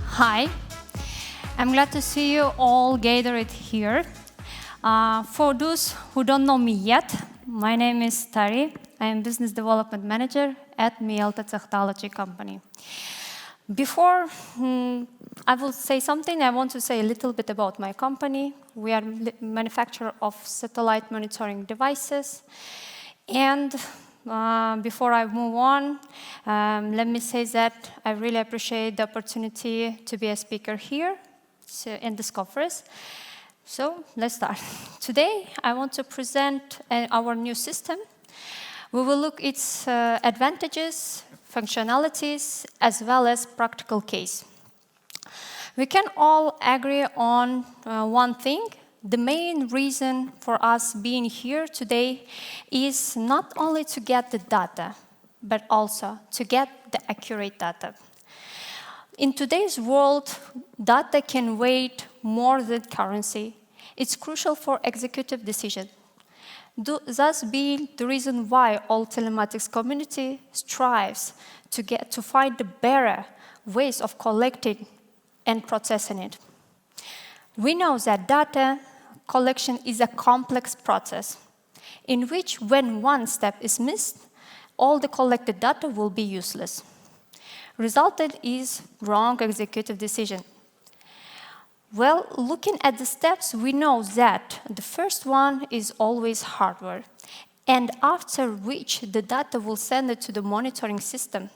Hi, I'm glad to see you all gathered here. For those who don't know me yet, my name is Tari. I am Business Development Manager at Mielta Technology Company. Before I will say something, I want to say a little bit about my company. We are a manufacturer of satellite monitoring devices. And before I move on, let me say that I really appreciate the opportunity to be a speaker here in this conference. So let's start. Today, I want to present our new system. We will look at its advantages, functionalities, as well as practical case. We can all agree on one thing. The main reason for us being here today is not only to get the data, but also to get the accurate data. In today's world, data can weigh more than currency. It's crucial for executive decision. Thus being the reason why all telematics community strives to find the better ways of collecting and processing it. We know that data collection is a complex process in which when one step is missed, all the collected data will be useless. Resulted is wrong executive decision. Well, looking at the steps, we know that the first one is always hardware, and after which the data will send it to the monitoring system.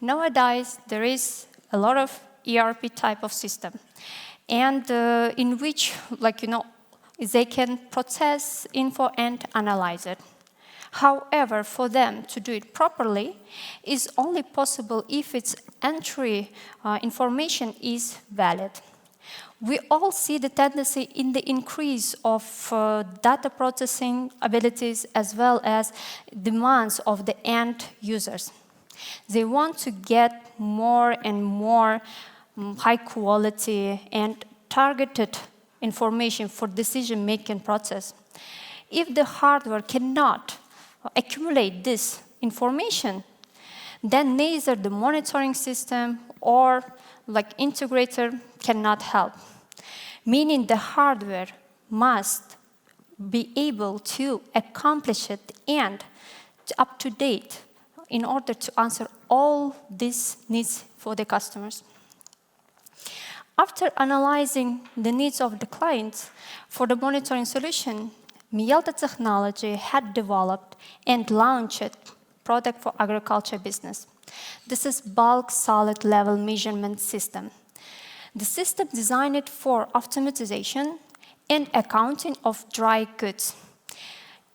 Nowadays, there is a lot of ERP type of system, and in which, they can process info and analyze it. However, for them to do it properly is only possible if its entry information is valid. We all see the tendency in the increase of data processing abilities as well as demands of the end users. They want to get more and more high quality and targeted information for decision-making process. If the hardware cannot accumulate this information, then neither the monitoring system or integrator cannot help. Meaning the hardware must be able to accomplish it and up to date in order to answer all these needs for the customers. After analyzing the needs of the clients for the monitoring solution, Mielta Technology had developed and launched a product for agriculture business. This is bulk solid level measurement system. The system designed for automatization and accounting of dry goods.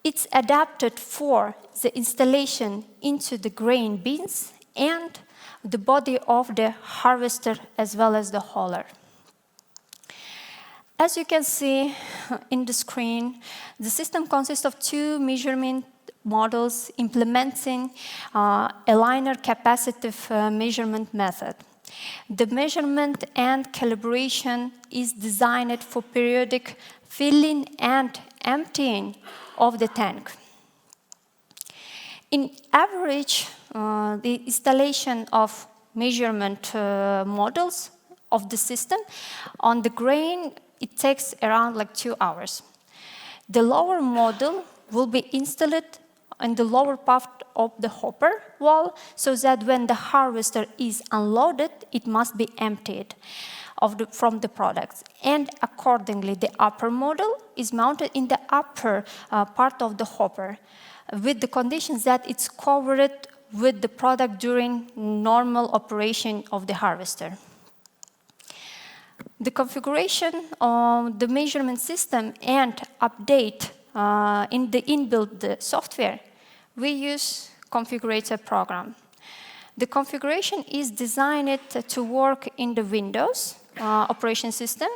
It's adapted for the installation into the grain bins and the body of the harvester as well as the hauler. As you can see in the screen, the system consists of two measurement models implementing a linear capacitive measurement method. The measurement and calibration is designed for periodic filling and emptying of the tank. In average, the installation of measurement models of the system on the grain, it takes around 2 hours. The lower model will be installed in the lower part of the hopper wall so that when the harvester is unloaded, it must be emptied from the products. And accordingly, the upper model is mounted in the upper part of the hopper with the conditions that it's covered with the product during normal operation of the harvester. The configuration of the measurement system and update in the inbuilt software, we use configurator program. The configuration is designed to work in the Windows operation system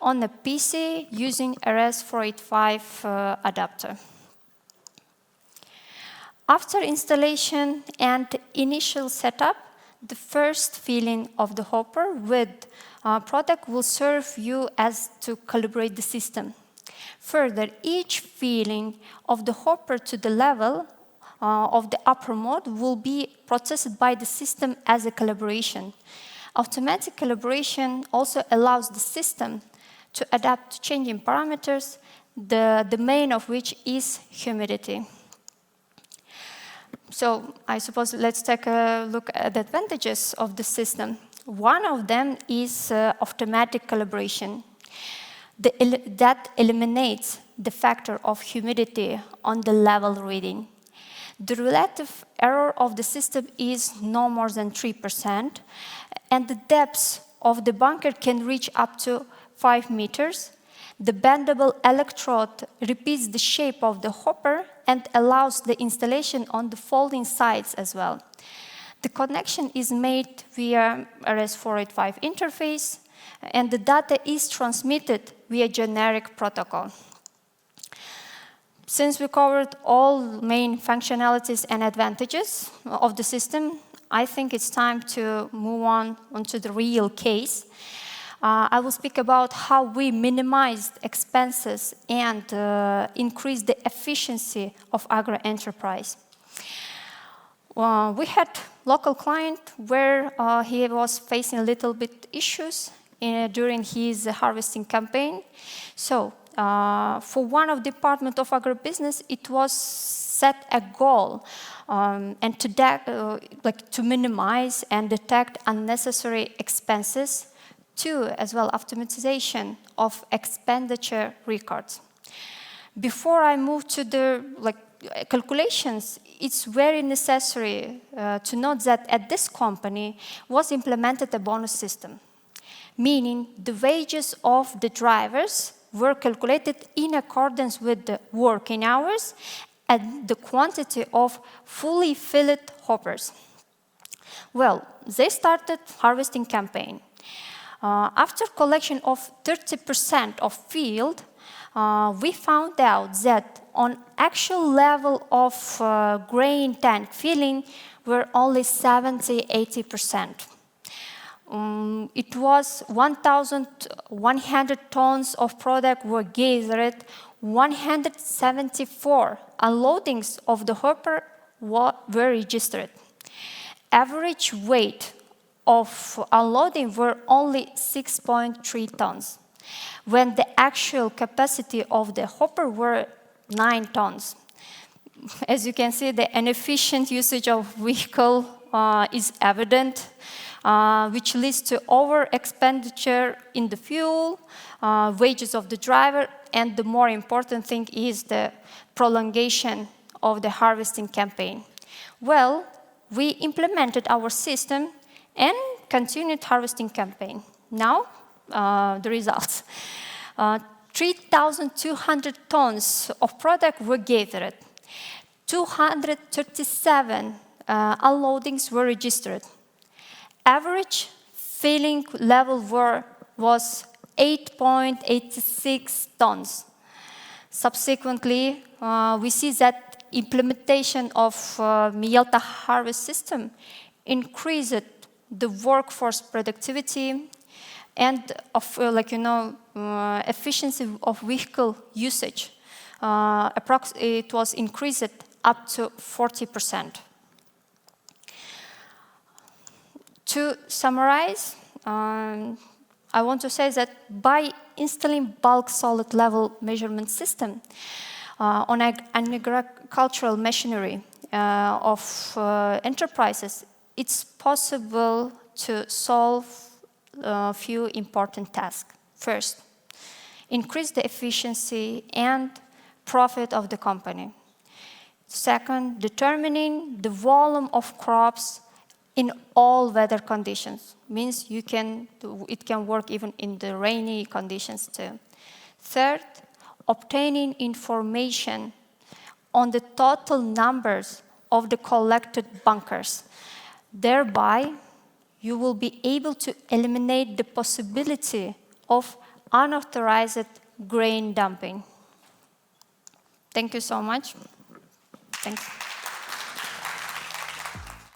on a PC using RS485 adapter. After installation and initial setup, the first filling of the hopper with product will serve you as to calibrate the system. Further, each filling of the hopper to the level of the upper mode will be processed by the system as a calibration. Automatic calibration also allows the system to adapt to changing parameters, the main of which is humidity. So I suppose let's take a look at the advantages of the system. One of them is automatic calibration. That eliminates the factor of humidity on the level reading. The relative error of the system is no more than 3%, and the depth of the bunker can reach up to 5 meters. The bendable electrode repeats the shape of the hopper and allows the installation on the folding sides as well. The connection is made via RS485 interface, and the data is transmitted via generic protocol. Since we covered all main functionalities and advantages of the system, I think it's time to move on onto the real case. I will speak about how we minimized expenses and increased the efficiency of agro-enterprise. We had local client where he was facing a little bit issues during his harvesting campaign. So for one of the department of agribusiness, it was set a goal and to minimize and detect unnecessary expenses. Two, as well, automatization of expenditure records. Before I move to the calculations, it's very necessary to note that at this company was implemented a bonus system, meaning the wages of the drivers were calculated in accordance with the working hours and the quantity of fully filled hoppers. Well, they started harvesting campaign. After collection of 30% of field, we found out that on actual level of grain tank filling were only 70–80%. It was 1,100 tons of product were gathered, 174 unloadings of the hopper were registered. Average weight of unloading were only 6.3 tons, when the actual capacity of the hopper were 9 tons. As you can see, the inefficient usage of vehicle is evident, which leads to over-expenditure in the fuel, wages of the driver, and the more important thing is the prolongation of the harvesting campaign. Well, we implemented our system and continued harvesting campaign. Now, the results. 3,200 tons of product were gathered. 237 unloadings were registered. Average filling level was 8.86 tons. Subsequently, we see that implementation of Mielta harvest system increased the workforce productivity and of efficiency of vehicle usage. It was increased up to 40%. To summarize, I want to say that by installing bulk solid level measurement system on an agricultural machinery of enterprises, it's possible to solve a few important tasks. First, increase the efficiency and profit of the company. Second, determining the volume of crops in all weather conditions. Means it can work even in the rainy conditions too. Third, obtaining information on the total numbers of the collected bunkers. Thereby, you will be able to eliminate the possibility of unauthorized grain dumping. Thank you so much. Thanks.